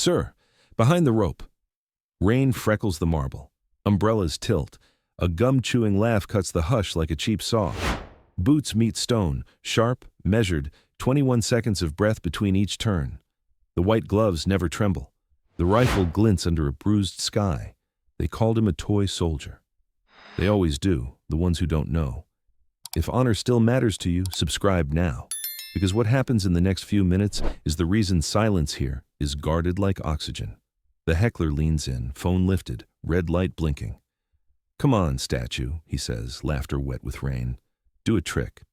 Sir, behind the rope. Rain freckles the marble. Umbrellas tilt. A gum-chewing laugh cuts the hush like a cheap saw. Boots meet stone, sharp, measured, 21 seconds of breath between each turn. The white gloves never tremble. The rifle glints under a bruised sky. They called him a toy soldier. They always do, the ones who don't know. If honor still matters to you, subscribe now. Because what happens in the next few minutes is the reason silence here is guarded like oxygen. The heckler leans in, phone lifted, red light blinking. Come on, statue, he says, laughter wet with rain. Do a trick.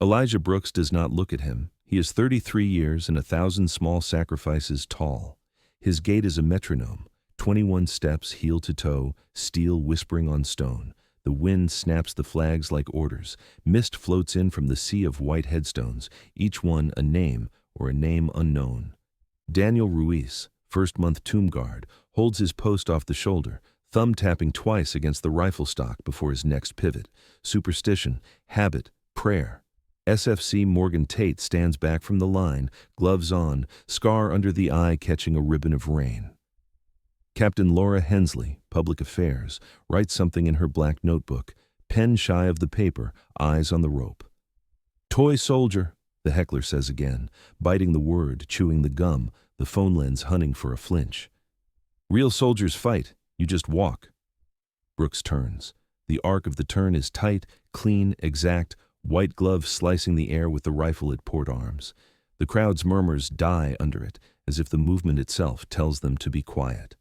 Elijah Brooks does not look at him. He is 33 years and 1,000 small sacrifices tall. His gait is a metronome, 21 steps heel to toe, steel whispering on stone. The wind snaps the flags like orders. Mist floats in from the sea of white headstones, each one a name or a name unknown. Daniel Ruiz, first-month tomb guard, holds his post off the shoulder, thumb tapping twice against the rifle stock before his next pivot. Superstition, habit, prayer. SFC Morgan Tate stands back from the line, gloves on, scar under the eye catching a ribbon of rain. Captain Laura Hensley, Public Affairs, writes something in her black notebook, pen shy of the paper, eyes on the rope. Toy soldier, the heckler says again, biting the word, chewing the gum, the phone lens hunting for a flinch. Real soldiers fight, you just walk. Brooks turns. The arc of the turn is tight, clean, exact, white glove slicing the air with the rifle at port arms. The crowd's murmurs die under it, as if the movement itself tells them to be quiet.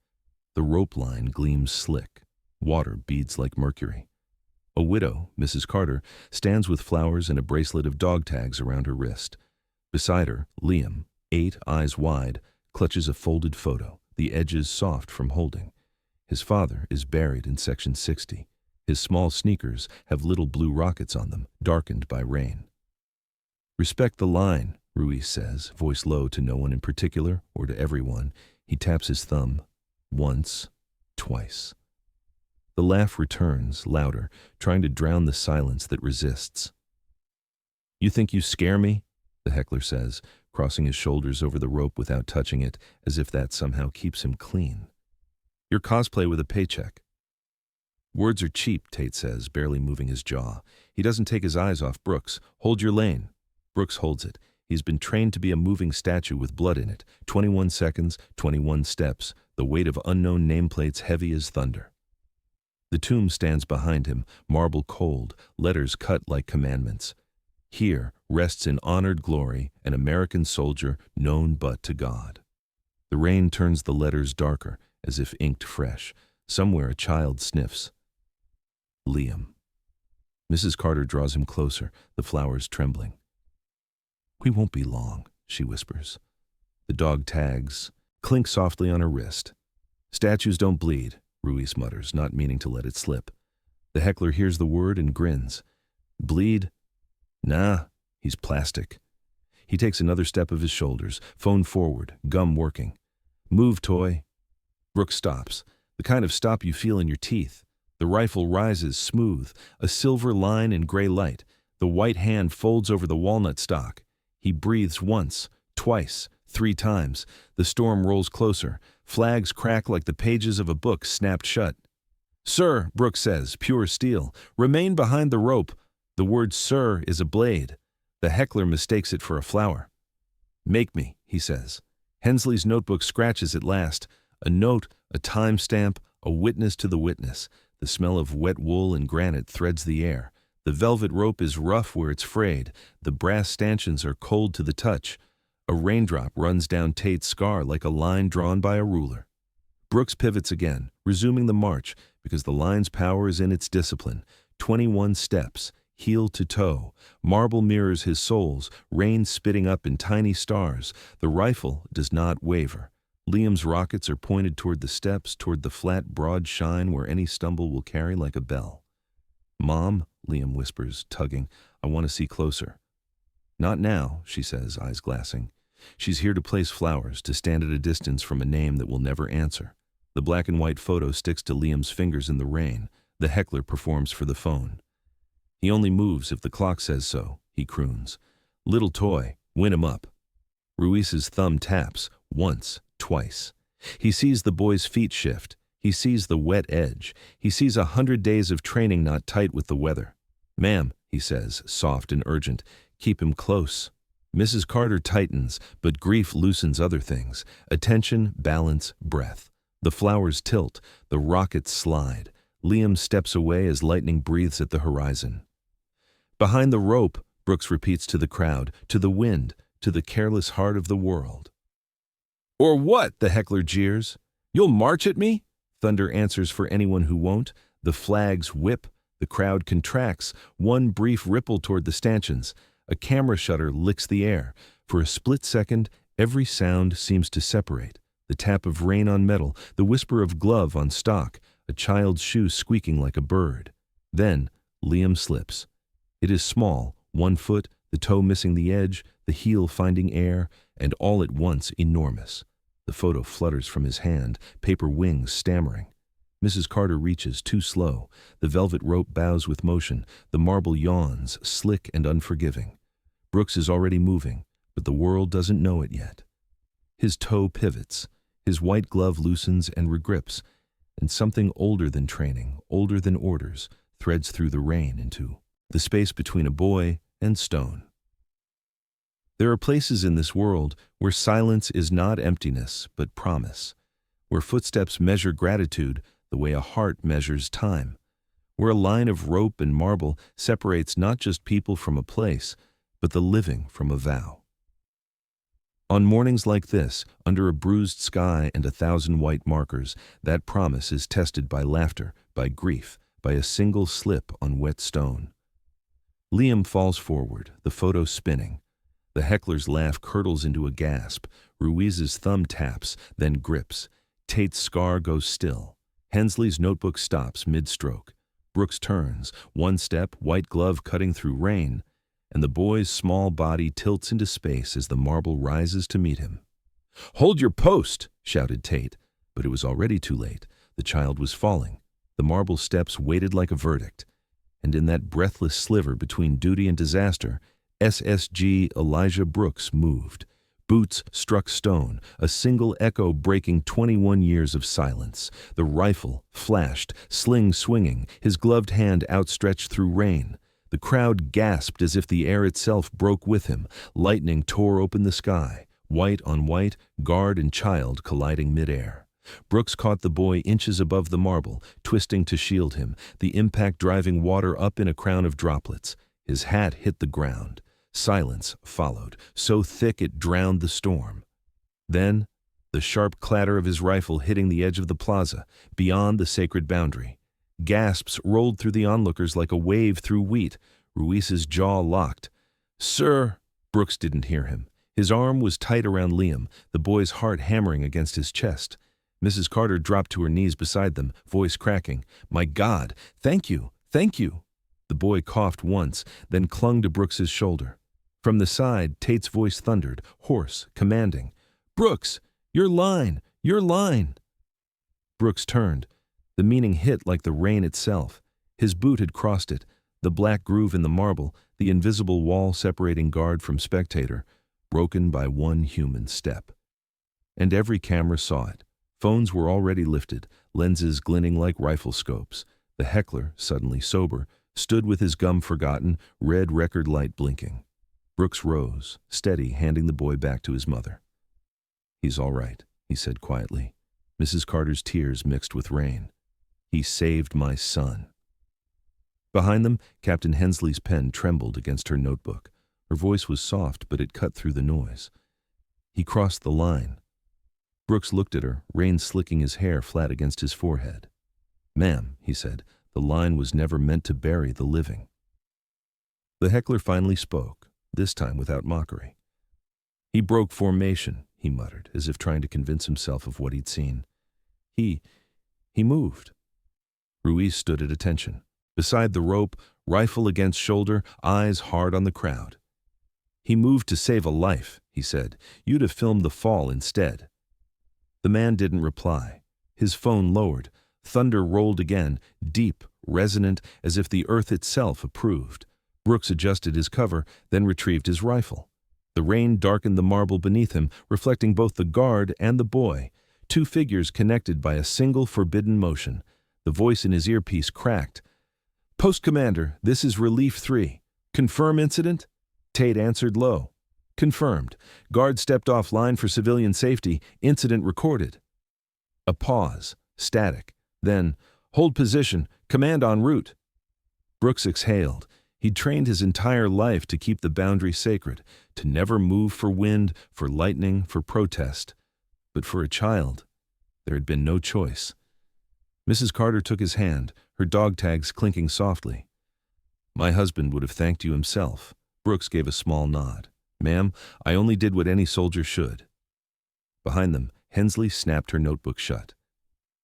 The rope line gleams slick. Water beads like mercury. A widow, Mrs. Carter, stands with flowers and a bracelet of dog tags around her wrist. Beside her, Liam, 8, eyes wide, clutches a folded photo, the edges soft from holding. His father is buried in Section 60. His small sneakers have little blue rockets on them, darkened by rain. Respect the line, Ruiz says, voice low to no one in particular or to everyone. He taps his thumb. Once, twice. The laugh returns, louder, trying to drown the silence that resists. You think you scare me? The heckler says, crossing his shoulders over the rope without touching it, as if that somehow keeps him clean. Your cosplay with a paycheck. Words are cheap, Tate says, barely moving his jaw. He doesn't take his eyes off Brooks. Hold your lane. Brooks holds it. He's been trained to be a moving statue with blood in it. 21 seconds, 21 steps, the weight of unknown nameplates heavy as thunder. The tomb stands behind him, marble cold, letters cut like commandments. Here rests in honored glory an American soldier known but to God. The rain turns the letters darker, as if inked fresh. Somewhere a child sniffs. Liam. Mrs. Carter draws him closer, the flowers trembling. We won't be long, she whispers. The dog tags clink softly on her wrist. Statues don't bleed, Ruiz mutters, not meaning to let it slip. The heckler hears the word and grins. Bleed? Nah, he's plastic. He takes another step of his shoulders, phone forward, gum working. Move, toy. Brooks stops, the kind of stop you feel in your teeth. The rifle rises smooth, a silver line in gray light. The white hand folds over the walnut stock. He breathes once, twice, 3 times. The storm rolls closer. Flags crack like the pages of a book snapped shut. Sir, Brooks says, pure steel, remain behind the rope. The word sir is a blade. The heckler mistakes it for a flower. Make me, he says. Hensley's notebook scratches at last. A note, a timestamp, a witness to the witness. The smell of wet wool and granite threads the air. The velvet rope is rough where it's frayed. The brass stanchions are cold to the touch. A raindrop runs down Tate's scar like a line drawn by a ruler. Brooks pivots again, resuming the march, because the line's power is in its discipline. 21 steps, heel to toe. Marble mirrors his soles, rain spitting up in tiny stars. The rifle does not waver. Liam's rockets are pointed toward the steps, toward the flat, broad shine where any stumble will carry like a bell. Mom, Liam whispers, tugging, I want to see closer. Not now, she says, eyes glassing. She's here to place flowers, to stand at a distance from a name that will never answer. The black and white photo sticks to Liam's fingers in the rain. The heckler performs for the phone. He only moves if the clock says so, he croons. Little toy, win him up. Ruiz's thumb taps, once, twice. He sees the boy's feet shift. He sees the wet edge. He sees 100 days of training not tight with the weather. "Ma'am," he says, soft and urgent, "keep him close." Mrs. Carter tightens, but grief loosens other things: attention, balance, breath. The flowers tilt, the rockets slide. Liam steps away as lightning breathes at the horizon. Behind the rope, Brooks repeats to the crowd, to the wind, to the careless heart of the world. "Or what?" the heckler jeers. "You'll march at me?" Thunder answers for anyone who won't. The flags whip, the crowd contracts, one brief ripple toward the stanchions. A camera shutter licks the air. For a split second, every sound seems to separate. The tap of rain on metal, the whisper of glove on stock, a child's shoe squeaking like a bird. Then, Liam slips. It is small, 1 foot, the toe missing the edge, the heel finding air, and all at once enormous. The photo flutters from his hand, paper wings stammering. Mrs. Carter reaches, too slow. The velvet rope bows with motion. The marble yawns, slick and unforgiving. Brooks is already moving, but the world doesn't know it yet. His toe pivots. His white glove loosens and regrips, and something older than training, older than orders, threads through the rain into the space between a boy and stone. There are places in this world where silence is not emptiness, but promise, where footsteps measure gratitude the way a heart measures time, where a line of rope and marble separates not just people from a place, but the living from a vow. On mornings like this, under a bruised sky and 1,000 white markers, that promise is tested by laughter, by grief, by a single slip on wet stone. Liam falls forward, the photo spinning. The heckler's laugh curdles into a gasp. Ruiz's thumb taps, then grips. Tate's scar goes still. Hensley's notebook stops mid-stroke. Brooks turns, 1 step, white glove cutting through rain, and the boy's small body tilts into space as the marble rises to meet him. "Hold your post!" shouted Tate, but it was already too late. The child was falling. The marble steps waited like a verdict, and in that breathless sliver between duty and disaster, SSG Elijah Brooks moved. Boots struck stone, a single echo breaking 21 years of silence. The rifle flashed, sling swinging, his gloved hand outstretched through rain. The crowd gasped as if the air itself broke with him. Lightning tore open the sky, white on white, guard and child colliding midair. Brooks caught the boy inches above the marble, twisting to shield him, the impact driving water up in a crown of droplets. His hat hit the ground. Silence followed, so thick it drowned the storm. Then, the sharp clatter of his rifle hitting the edge of the plaza, beyond the sacred boundary. Gasps rolled through the onlookers like a wave through wheat. Ruiz's jaw locked. "Sir!" Brooks didn't hear him. His arm was tight around Liam, the boy's heart hammering against his chest. Mrs. Carter dropped to her knees beside them, voice cracking. "My God, thank you, thank you!" The boy coughed once, then clung to Brooks's shoulder. From the side, Tate's voice thundered, hoarse, commanding. "Brooks, your line, your line!" Brooks turned. The meaning hit like the rain itself. His boot had crossed it, the black groove in the marble, the invisible wall separating guard from spectator, broken by one human step. And every camera saw it. Phones were already lifted, lenses glinting like rifle scopes. The heckler, suddenly sober, stood with his gum forgotten, red record light blinking. Brooks rose, steady, handing the boy back to his mother. "He's all right," he said quietly. Mrs. Carter's tears mixed with rain. "He saved my son." Behind them, Captain Hensley's pen trembled against her notebook. Her voice was soft, but it cut through the noise. "He crossed the line." Brooks looked at her, rain slicking his hair flat against his forehead. "Ma'am," he said, "the line was never meant to bury the living." The heckler finally spoke, this time without mockery. "He broke formation," he muttered, as if trying to convince himself of what he'd seen. He moved." Ruiz stood at attention. Beside the rope, rifle against shoulder, eyes hard on the crowd. "He moved to save a life," he said. "You'd have filmed the fall instead." The man didn't reply. His phone lowered. Thunder rolled again, deep, resonant, as if the earth itself approved. Brooks adjusted his cover, then retrieved his rifle. The rain darkened the marble beneath him, reflecting both the guard and the boy, two figures connected by a single forbidden motion. The voice in his earpiece cracked. "Post Commander, this is Relief 3. Confirm incident?" Tate answered low. "Confirmed. Guard stepped offline for civilian safety. Incident recorded." A pause. Static. Then, "Hold position. Command en route." Brooks exhaled. He'd trained his entire life to keep the boundary sacred, to never move for wind, for lightning, for protest. But for a child, there had been no choice. Mrs. Carter took his hand, her dog tags clinking softly. "My husband would have thanked you himself." Brooks gave a small nod. "Ma'am, I only did what any soldier should." Behind them, Hensley snapped her notebook shut.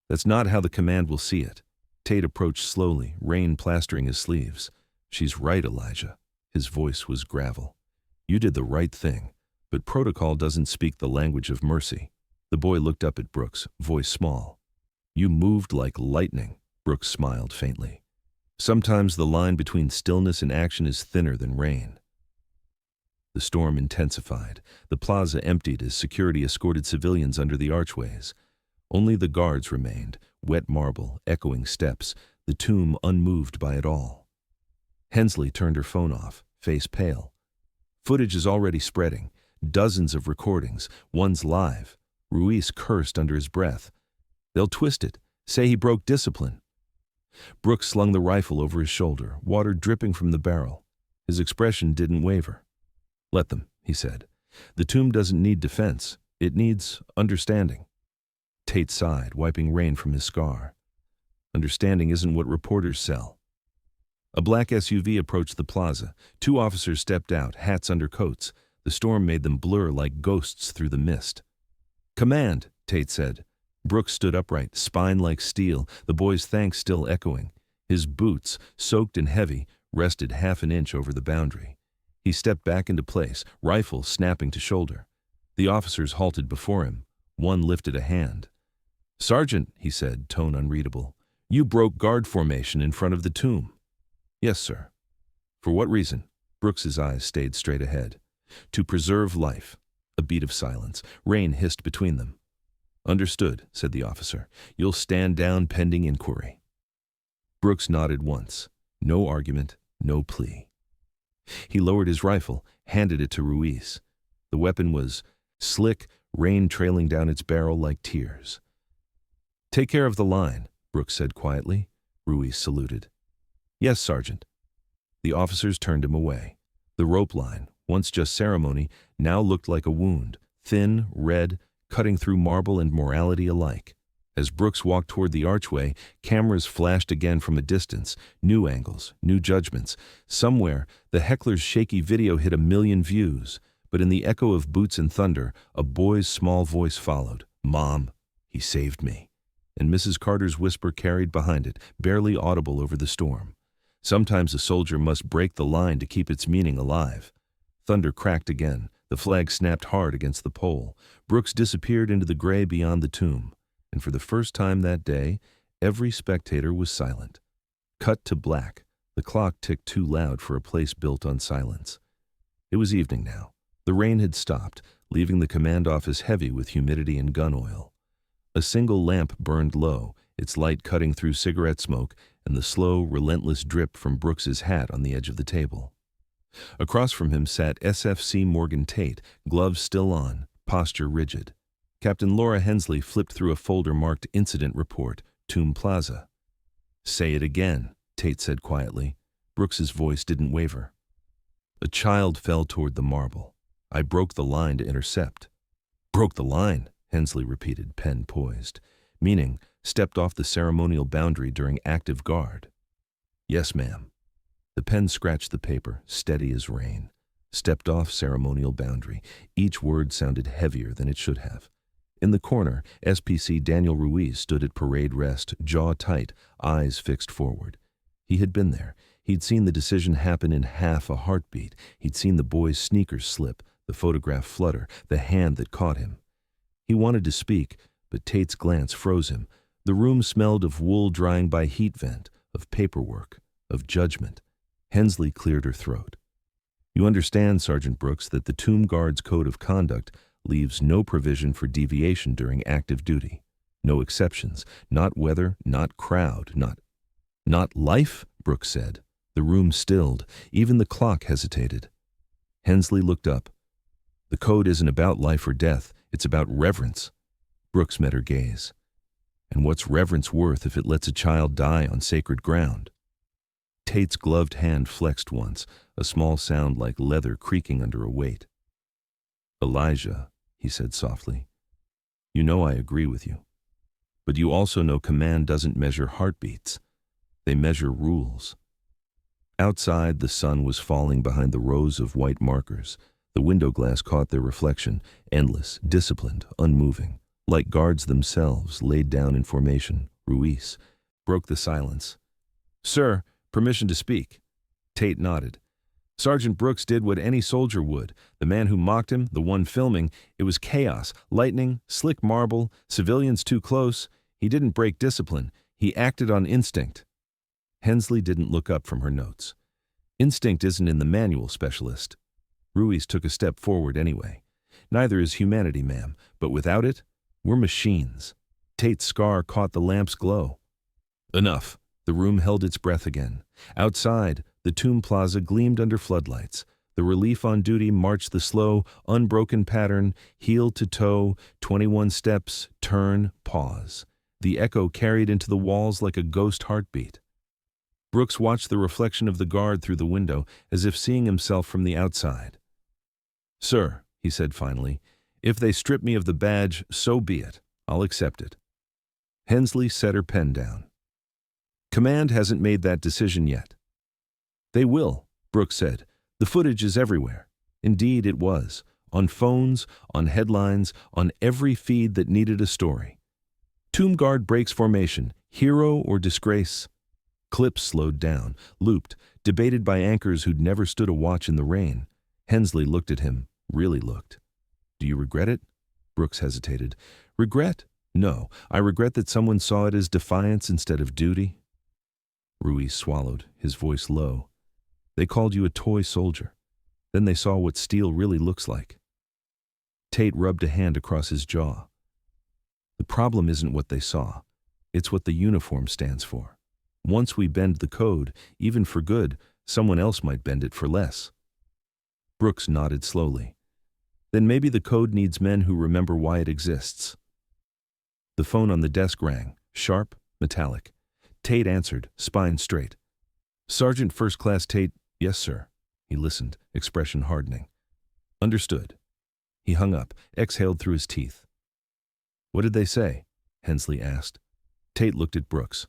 "That's not how the command will see it." Tate approached slowly, rain plastering his sleeves. "She's right, Elijah." His voice was gravel. "You did the right thing, but protocol doesn't speak the language of mercy." The boy looked up at Brooks, voice small. "You moved like lightning." Brooks smiled faintly. "Sometimes the line between stillness and action is thinner than rain." The storm intensified. The plaza emptied as security escorted civilians under the archways. Only the guards remained, wet marble, echoing steps, the tomb unmoved by it all. Hensley turned her phone off, face pale. "Footage is already spreading. Dozens of recordings. One's live." Ruiz cursed under his breath. "They'll twist it, say he broke discipline." Brooks slung the rifle over his shoulder, water dripping from the barrel. His expression didn't waver. "Let them," he said. "The tomb doesn't need defense. It needs understanding." Tate sighed, wiping rain from his scar. "Understanding isn't what reporters sell." A black SUV approached the plaza. Two officers stepped out, hats under coats. The storm made them blur like ghosts through the mist. "Command," Tate said. Brooks stood upright, spine like steel, the boy's thanks still echoing. His boots, soaked and heavy, rested half an inch over the boundary. He stepped back into place, rifle snapping to shoulder. The officers halted before him. One lifted a hand. "Sergeant," he said, tone unreadable, "you broke guard formation in front of the tomb." "Yes, sir." "For what reason?" Brooks's eyes stayed straight ahead. "To preserve life." A beat of silence. Rain hissed between them. "Understood," said the officer. "You'll stand down pending inquiry." Brooks nodded once. No argument, no plea. He lowered his rifle, handed it to Ruiz. The weapon was slick, rain trailing down its barrel like tears. "Take care of the line," Brooks said quietly. Ruiz saluted. "Yes, Sergeant." The officers turned him away. The rope line, once just ceremony, now looked like a wound, thin, red, cutting through marble and morality alike. As Brooks walked toward the archway, cameras flashed again from a distance, new angles, new judgments. Somewhere, the heckler's shaky video hit 1,000,000 views, but in the echo of boots and thunder, a boy's small voice followed. "Mom, he saved me." And Mrs. Carter's whisper carried behind it, barely audible over the storm. Sometimes a soldier must break the line to keep its meaning alive. Thunder cracked again. The flag snapped hard against the pole. Brooks disappeared into the gray beyond the tomb. And for the first time that day, every spectator was silent. Cut to black. The clock ticked too loud for a place built on silence. It was evening now. The rain had stopped, leaving the command office heavy with humidity and gun oil. A single lamp burned low, its light cutting through cigarette smoke and the slow, relentless drip from Brooks's hat on the edge of the table. Across from him sat SFC Morgan Tate, gloves still on, posture rigid. Captain Laura Hensley flipped through a folder marked Incident Report, Tomb Plaza. "Say it again," Tate said quietly. Brooks's voice didn't waver. "A child fell toward the marble. I broke the line to intercept." "Broke the line," Hensley repeated, pen poised. "Meaning, stepped off the ceremonial boundary during active guard." "Yes, ma'am." The pen scratched the paper, steady as rain. Stepped off ceremonial boundary. Each word sounded heavier than it should have. In the corner, SPC Daniel Ruiz stood at parade rest, jaw tight, eyes fixed forward. He had been there. He'd seen the decision happen in half a heartbeat. He'd seen the boy's sneakers slip, the photograph flutter, the hand that caught him. He wanted to speak, but Tate's glance froze him. The room smelled of wool drying by heat vent, of paperwork, of judgment. Hensley cleared her throat. You understand, Sergeant Brooks, that the Tomb Guard's code of conduct leaves no provision for deviation during active duty. No exceptions. Not weather, not crowd, not life, Brooks said. The room stilled. Even the clock hesitated. Hensley looked up. The code isn't about life or death. It's about reverence. Brooks met her gaze. And what's reverence worth if it lets a child die on sacred ground? Tate's gloved hand flexed once, a small sound like leather creaking under a weight. Elijah, he said softly, you know I agree with you. But you also know command doesn't measure heartbeats. They measure rules. Outside, the sun was falling behind the rows of white markers. The window glass caught their reflection, endless, disciplined, unmoving. Like guards themselves, laid down in formation, Ruiz broke the silence. Sir, permission to speak. Tate nodded. Sergeant Brooks did what any soldier would. The man who mocked him, the one filming, it was chaos, lightning, slick marble, civilians too close. He didn't break discipline. He acted on instinct. Hensley didn't look up from her notes. Instinct isn't in the manual, specialist. Ruiz took a step forward anyway. Neither is humanity, ma'am, but without it, we're machines. Tate's scar caught the lamp's glow. Enough. The room held its breath again. Outside, the Tomb Plaza gleamed under floodlights. The relief on duty marched the slow, unbroken pattern, heel to toe, 21 steps, turn, pause. The echo carried into the walls like a ghost heartbeat. Brooks watched the reflection of the guard through the window, as if seeing himself from the outside. Sir, he said finally, if they strip me of the badge, so be it. I'll accept it. Hensley set her pen down. Command hasn't made that decision yet. They will, Brooks said. The footage is everywhere. Indeed, it was. On phones, on headlines, on every feed that needed a story. Tomb Guard breaks formation. Hero or disgrace? Clips slowed down, looped, debated by anchors who'd never stood a watch in the rain. Hensley looked at him, really looked. Do you regret it? Brooks hesitated. Regret? No, I regret that someone saw it as defiance instead of duty. Ruiz swallowed, his voice low. They called you a toy soldier. Then they saw what steel really looks like. Tate rubbed a hand across his jaw. The problem isn't what they saw. It's what the uniform stands for. Once we bend the code, even for good, someone else might bend it for less. Brooks nodded slowly. Then maybe the code needs men who remember why it exists. The phone on the desk rang, sharp, metallic. Tate answered, spine straight. Sergeant First Class Tate, yes, sir. He listened, expression hardening. Understood. He hung up, exhaled through his teeth. What did they say? Hensley asked. Tate looked at Brooks.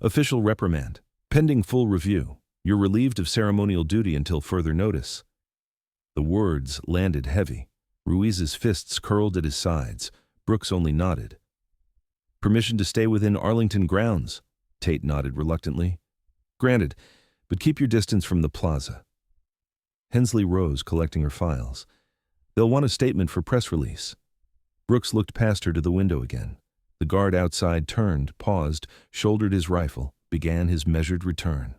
Official reprimand. Pending full review. You're relieved of ceremonial duty until further notice. The words landed heavy. Ruiz's fists curled at his sides. Brooks only nodded. Permission to stay within Arlington grounds. Tate nodded reluctantly. Granted, but keep your distance from the plaza. Hensley rose, collecting her files. They'll want a statement for press release. Brooks looked past her to the window again. The guard outside turned, paused, shouldered his rifle, began his measured return.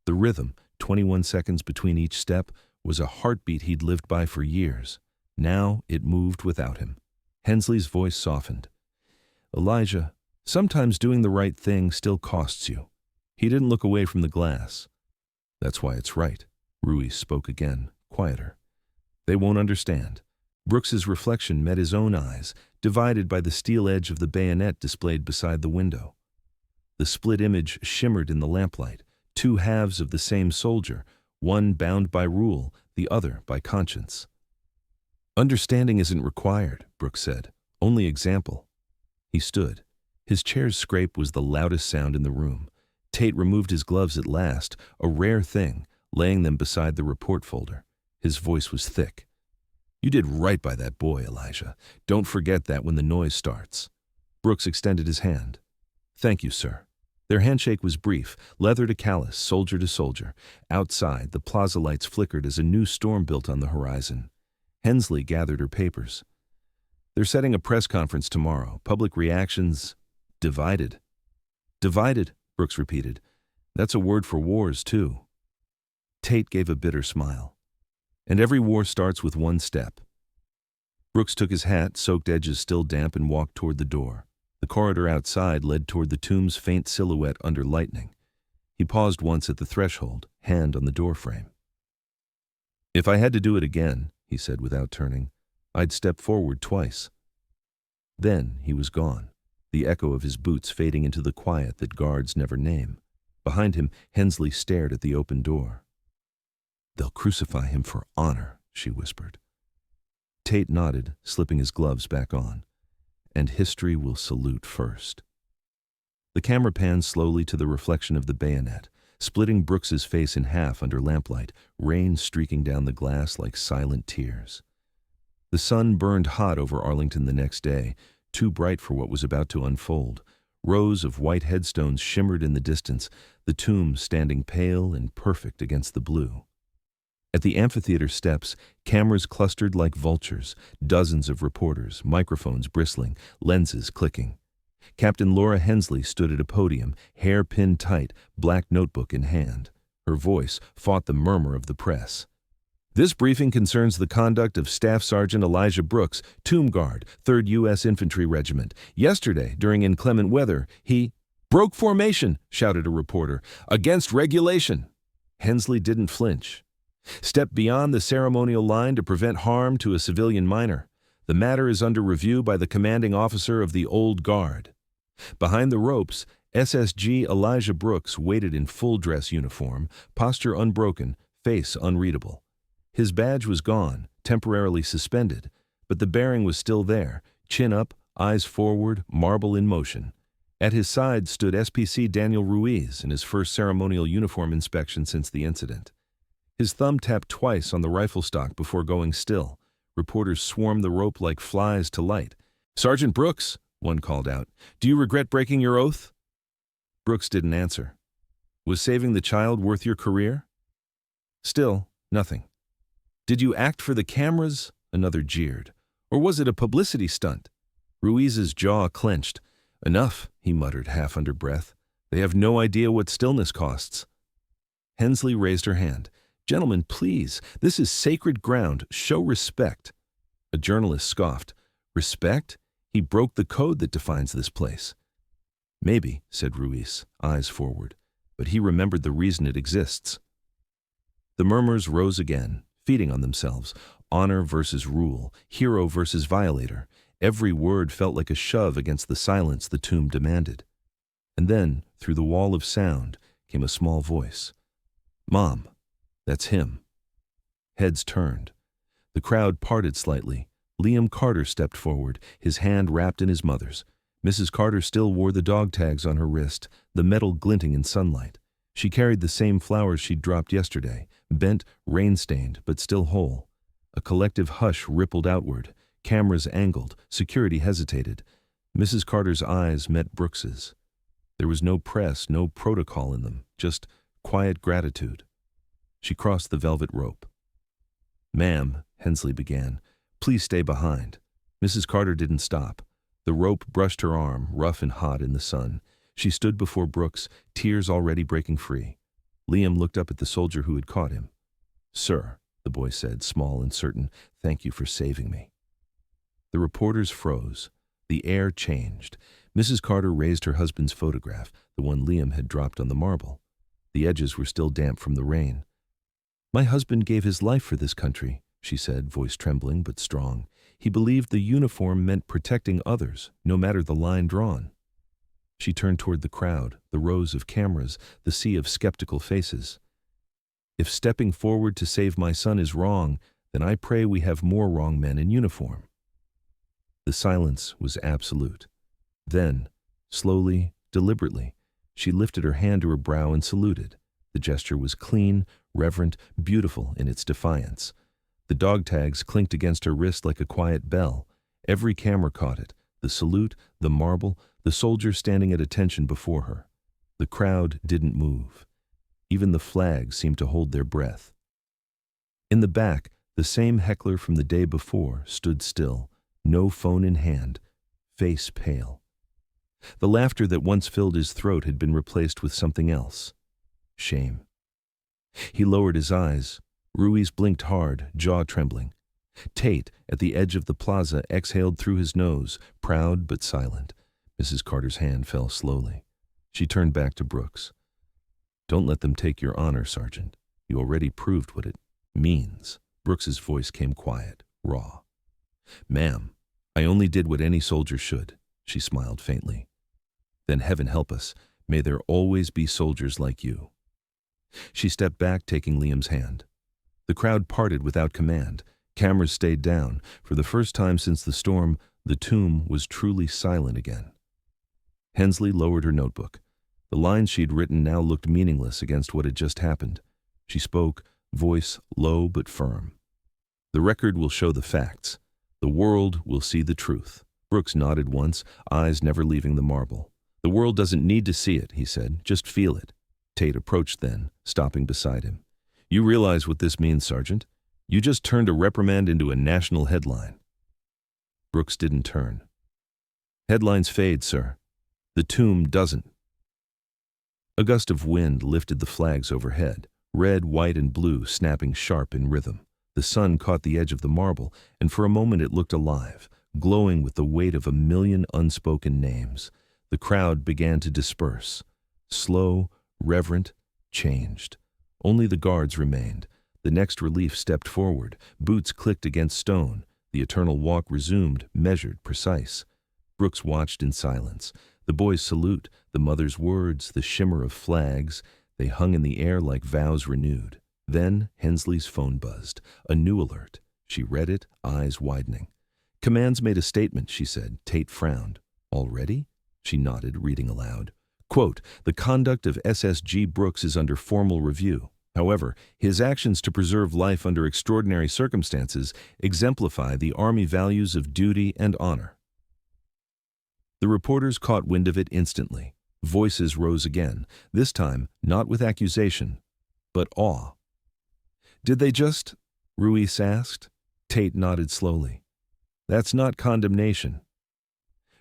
The rhythm, 21 seconds between each step, was a heartbeat he'd lived by for years. Now it moved without him. Hensley's voice softened. Elijah, sometimes doing the right thing still costs you. He didn't look away from the glass. That's why it's right. Ruiz spoke again, quieter. They won't understand. Brooks's reflection met his own eyes, divided by the steel edge of the bayonet displayed beside the window. The split image shimmered in the lamplight, two halves of the same soldier, one bound by rule, the other by conscience. Understanding isn't required, Brooks said. Only example. He stood. His chair's scrape was the loudest sound in the room. Tate removed his gloves at last, a rare thing, laying them beside the report folder. His voice was thick. You did right by that boy, Elijah. Don't forget that when the noise starts. Brooks extended his hand. Thank you, sir. Their handshake was brief, leather to callus, soldier to soldier. Outside, the plaza lights flickered as a new storm built on the horizon. Hensley gathered her papers. They're setting a press conference tomorrow. Public reactions, divided. Divided, Brooks repeated. That's a word for wars, too. Tate gave a bitter smile. And every war starts with one step. Brooks took his hat, soaked edges still damp, and walked toward the door. The corridor outside led toward the tomb's faint silhouette under lightning. He paused once at the threshold, hand on the doorframe. "If I had to do it again," he said without turning, "I'd step forward twice." Then he was gone, the echo of his boots fading into the quiet that guards never name. Behind him, Hensley stared at the open door. "They'll crucify him for honor," she whispered. Tate nodded, slipping his gloves back on. "And history will salute first." The camera panned slowly to the reflection of the bayonet, splitting Brooks's face in half under lamplight, rain streaking down the glass like silent tears. The sun burned hot over Arlington the next day, too bright for what was about to unfold. Rows of white headstones shimmered in the distance, the tomb standing pale and perfect against the blue. At the amphitheater steps, cameras clustered like vultures, dozens of reporters, microphones bristling, lenses clicking. Captain Laura Hensley stood at a podium, hair pinned tight, black notebook in hand. Her voice fought the murmur of the press. "This briefing concerns the conduct of Staff Sergeant Elijah Brooks, Tomb Guard, 3rd U.S. Infantry Regiment. Yesterday, during inclement weather, he—" "Broke formation," shouted a reporter. "Against regulation." Hensley didn't flinch. "Stepped beyond the ceremonial line to prevent harm to a civilian minor. The matter is under review by the commanding officer of the Old Guard." Behind the ropes, SSG Elijah Brooks waited in full dress uniform, posture unbroken, face unreadable. His badge was gone, temporarily suspended, but the bearing was still there, chin up, eyes forward, marble in motion. At his side stood SPC Daniel Ruiz in his first ceremonial uniform inspection since the incident. His thumb tapped twice on the rifle stock before going still. Reporters swarmed the rope like flies to light. "Sergeant Brooks," one called out, "do you regret breaking your oath?" Brooks didn't answer. Was saving the child worth your career? Still, nothing. "Did you act for the cameras?" Another jeered. "Or was it a publicity stunt?" Ruiz's jaw clenched. "Enough," he muttered half under breath. "They have no idea what stillness costs." Hensley raised her hand. "Gentlemen, please, this is sacred ground. Show respect." A journalist scoffed. "Respect? He broke the code that defines this place." "Maybe," said Ruiz, eyes forward, "but he remembered the reason it exists." The murmurs rose again, feeding on themselves. Honor versus rule, hero versus violator. Every word felt like a shove against the silence the tomb demanded. And then, through the wall of sound, came a small voice. "Mom, that's him." Heads turned. The crowd parted slightly. Liam Carter stepped forward, his hand wrapped in his mother's. Mrs. Carter still wore the dog tags on her wrist, the metal glinting in sunlight. She carried the same flowers she'd dropped yesterday, bent, rain-stained, but still whole. A collective hush rippled outward. Cameras angled. Security hesitated. Mrs. Carter's eyes met Brooks's. There was no press, no protocol in them, just quiet gratitude. She crossed the velvet rope. "Ma'am," Hensley began, "please stay behind." Mrs. Carter didn't stop. The rope brushed her arm, rough and hot in the sun. She stood before Brooks, tears already breaking free. Liam looked up at the soldier who had caught him. "Sir," the boy said, small and certain, "thank you for saving me." The reporters froze. The air changed. Mrs. Carter raised her husband's photograph, the one Liam had dropped on the marble. The edges were still damp from the rain. "My husband gave his life for this country," she said, voice trembling but strong. "He believed the uniform meant protecting others, no matter the line drawn." She turned toward the crowd, the rows of cameras, the sea of skeptical faces. "If stepping forward to save my son is wrong, then I pray we have more wrong men in uniform." The silence was absolute. Then, slowly, deliberately, she lifted her hand to her brow and saluted. The gesture was clean, reverent, beautiful in its defiance. The dog tags clinked against her wrist like a quiet bell. Every camera caught it, the salute, the marble, the soldier standing at attention before her. The crowd didn't move. Even the flags seemed to hold their breath. In the back, the same heckler from the day before stood still, no phone in hand, face pale. The laughter that once filled his throat had been replaced with something else. Shame. He lowered his eyes. Ruiz blinked hard, jaw trembling. Tate, at the edge of the plaza, exhaled through his nose, proud but silent. Mrs. Carter's hand fell slowly. She turned back to Brooks. "Don't let them take your honor, Sergeant. You already proved what it means." Brooks's voice came quiet, raw. "Ma'am, I only did what any soldier should," she smiled faintly. "Then heaven help us. May there always be soldiers like you." She stepped back, taking Liam's hand. The crowd parted without command. Cameras stayed down. For the first time since the storm, the tomb was truly silent again. Hensley lowered her notebook. The lines she'd written now looked meaningless against what had just happened. She spoke, voice low but firm. "The record will show the facts. The world will see the truth." Brooks nodded once, eyes never leaving the marble. "The world doesn't need to see it," he said. "Just feel it." Tate approached then, stopping beside him. "You realize what this means, Sergeant? You just turned a reprimand into a national headline." Brooks didn't turn. "Headlines fade, sir. The tomb doesn't." A gust of wind lifted the flags overhead, red, white, and blue snapping sharp in rhythm. The sun caught the edge of the marble, and for a moment it looked alive, glowing with the weight of 1,000,000 unspoken names. The crowd began to disperse. Slow, reverent, changed. Only the guards remained. The next relief stepped forward. Boots clicked against stone. The eternal walk resumed, measured, precise. Brooks watched in silence. The boys' salute, the mother's words, the shimmer of flags, they hung in the air like vows renewed. Then Hensley's phone buzzed. A new alert. She read it, eyes widening. "Command's made a statement," she said. Tate frowned. "Already?" She nodded, reading aloud. Quote, "The conduct of SSG Brooks is under formal review. However, his actions to preserve life under extraordinary circumstances exemplify the Army values of duty and honor." The reporters caught wind of it instantly. Voices rose again, this time not with accusation, but awe. "Did they just?" Ruiz asked. Tate nodded slowly. "That's not condemnation."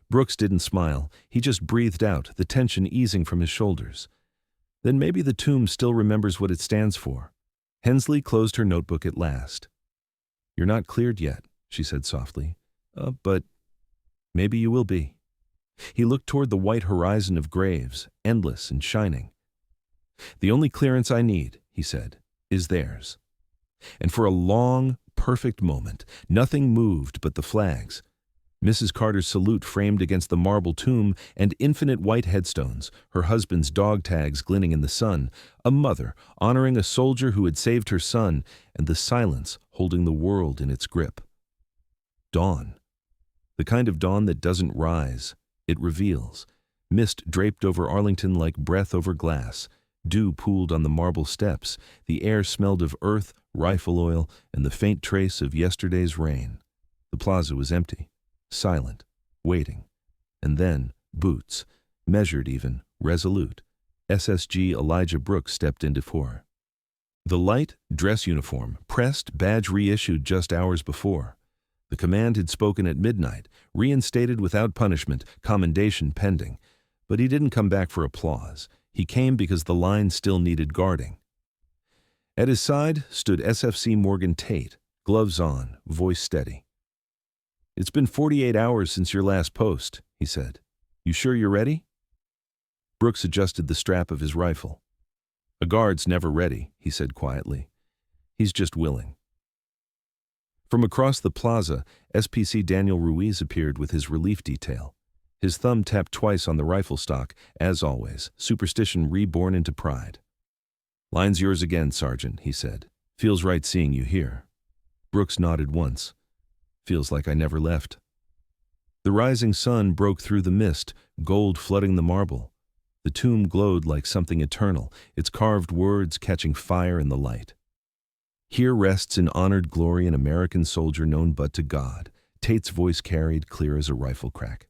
Brooks didn't smile. He just breathed out, the tension easing from his shoulders. "Then maybe the tomb still remembers what it stands for." Hensley closed her notebook at last. "You're not cleared yet," she said softly. But maybe you will be." He looked toward the white horizon of graves, endless and shining. "The only clearance I need," he said, "is theirs." And for a long, perfect moment, nothing moved but the flags. Mrs. Carter's salute framed against the marble tomb and infinite white headstones, her husband's dog tags glinting in the sun, a mother honoring a soldier who had saved her son, and the silence holding the world in its grip. Dawn. The kind of dawn that doesn't rise, it reveals. Mist draped over Arlington like breath over glass. Dew pooled on the marble steps. The air smelled of earth, rifle oil, and the faint trace of yesterday's rain. The plaza was empty, silent, waiting. And then, Boots, measured even, resolute. SSG Elijah Brooks stepped into fore. The light, dress uniform, pressed, badge reissued just hours before. The command had spoken at midnight, reinstated without punishment, commendation pending. But he didn't come back for applause. He came because the line still needed guarding. At his side stood SFC Morgan Tate, gloves on, voice steady. "It's been 48 hours since your last post," he said. "You sure you're ready?" Brooks adjusted the strap of his rifle. "A guard's never ready," he said quietly. "He's just willing." From across the plaza, SPC Daniel Ruiz appeared with his relief detail. His thumb tapped twice on the rifle stock, as always, superstition reborn into pride. "Line's yours again, Sergeant," he said. "Feels right seeing you here." Brooks nodded once. "Feels like I never left." The rising sun broke through the mist, gold flooding the marble. The tomb glowed like something eternal, its carved words catching fire in the light. "Here rests in honored glory an American soldier known but to God," Tate's voice carried, clear as a rifle crack.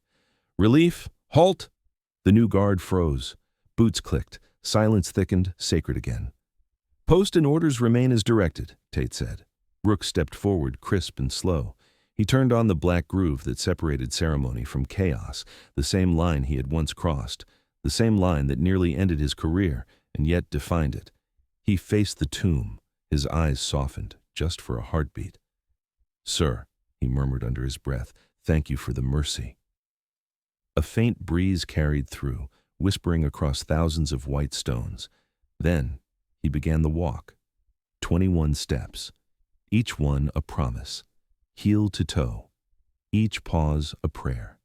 "Relief! Halt!" The new guard froze. Boots clicked. Silence thickened, sacred again. "Post and orders remain as directed," Tate said. Brooks stepped forward, crisp and slow. He turned on the black groove that separated ceremony from chaos, the same line he had once crossed, the same line that nearly ended his career and yet defined it. He faced the tomb, His eyes softened, just for a heartbeat. "Sir," he murmured under his breath, "thank you for the mercy." A faint breeze carried through, whispering across thousands of white stones. Then he began the walk. 21 steps, each one a promise, heel to toe, each pause a prayer.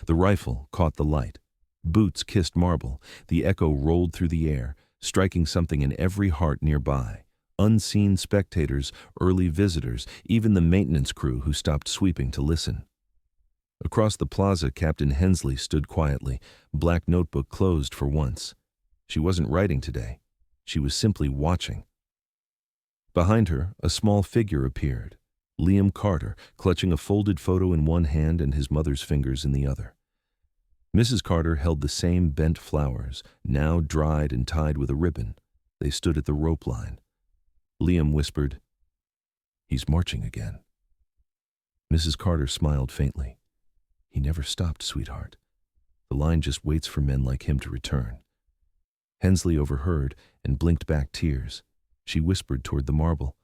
The rifle caught the light. Boots kissed marble. The echo rolled through the air, striking something in every heart nearby. Unseen spectators, early visitors, even the maintenance crew who stopped sweeping to listen. Across the plaza, Captain Hensley stood quietly, black notebook closed for once. She wasn't writing today. She was simply watching. Behind her, a small figure appeared. Liam Carter, clutching a folded photo in one hand and his mother's fingers in the other. Mrs. Carter held the same bent flowers, now dried and tied with a ribbon. They stood at the rope line. Liam whispered, "He's marching again." Mrs. Carter smiled faintly. "He never stopped, sweetheart. The line just waits for men like him to return." Hensley overheard and blinked back tears. She whispered toward the marble,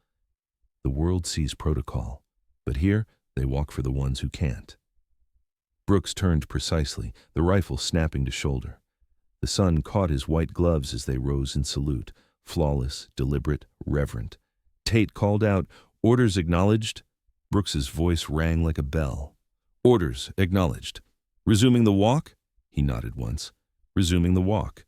"The world sees protocol, but here they walk for the ones who can't." Brooks turned precisely, the rifle snapping to shoulder. The sun caught his white gloves as they rose in salute, flawless, deliberate, reverent. Tate called out, "Orders acknowledged." Brooks's voice rang like a bell. "Orders acknowledged. Resuming the walk?" He nodded once. "Resuming the walk."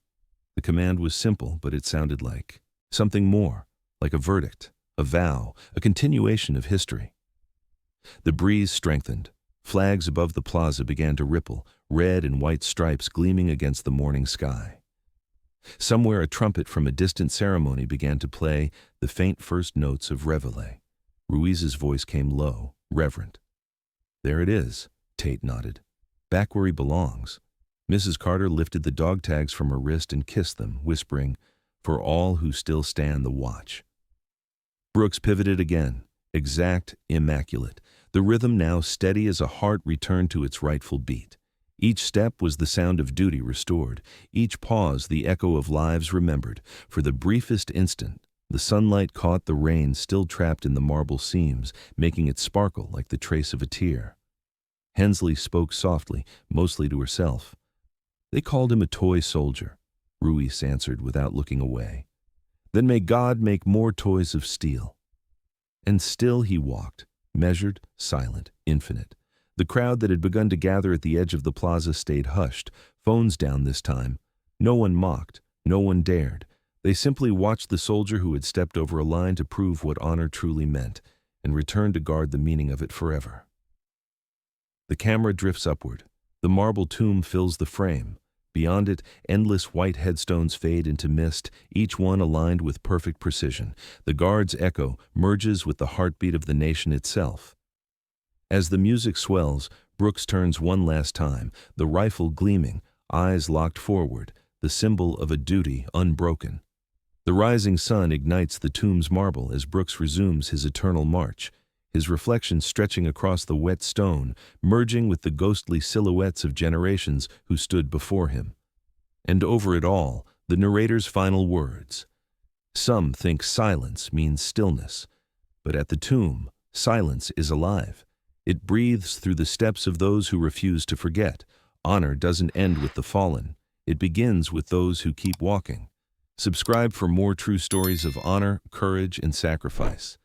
The command was simple, but it sounded like something more, like a verdict, a vow, a continuation of history. The breeze strengthened. Flags above the plaza began to ripple, red and white stripes gleaming against the morning sky. Somewhere a trumpet from a distant ceremony began to play the faint first notes of Reveille. Ruiz's voice came low, reverent. "There it is," Tate nodded. "Back where he belongs." Mrs. Carter lifted the dog tags from her wrist and kissed them, whispering, "For all who still stand the watch." Brooks pivoted again, exact, immaculate. The rhythm now steady as a heart returned to its rightful beat. Each step was the sound of duty restored, each pause the echo of lives remembered. For the briefest instant, the sunlight caught the rain still trapped in the marble seams, making it sparkle like the trace of a tear. Hensley spoke softly, mostly to herself. "They called him a toy soldier," Ruiz answered without looking away. "Then may God make more toys of steel." And still he walked, measured, silent, infinite. The crowd that had begun to gather at the edge of the plaza stayed hushed, phones down this time. No one mocked, no one dared. They simply watched the soldier who had stepped over a line to prove what honor truly meant, and returned to guard the meaning of it forever. The camera drifts upward. The marble tomb fills the frame. Beyond it, endless white headstones fade into mist, each one aligned with perfect precision. The guard's echo merges with the heartbeat of the nation itself. As the music swells, Brooks turns one last time, the rifle gleaming, eyes locked forward, the symbol of a duty unbroken. The rising sun ignites the tomb's marble as Brooks resumes his eternal march, his reflection stretching across the wet stone, merging with the ghostly silhouettes of generations who stood before him. And over it all, the narrator's final words. Some think silence means stillness, but at the tomb, silence is alive. It breathes through the steps of those who refuse to forget. Honor doesn't end with the fallen. It begins with those who keep walking. Subscribe for more true stories of honor, courage, and sacrifice.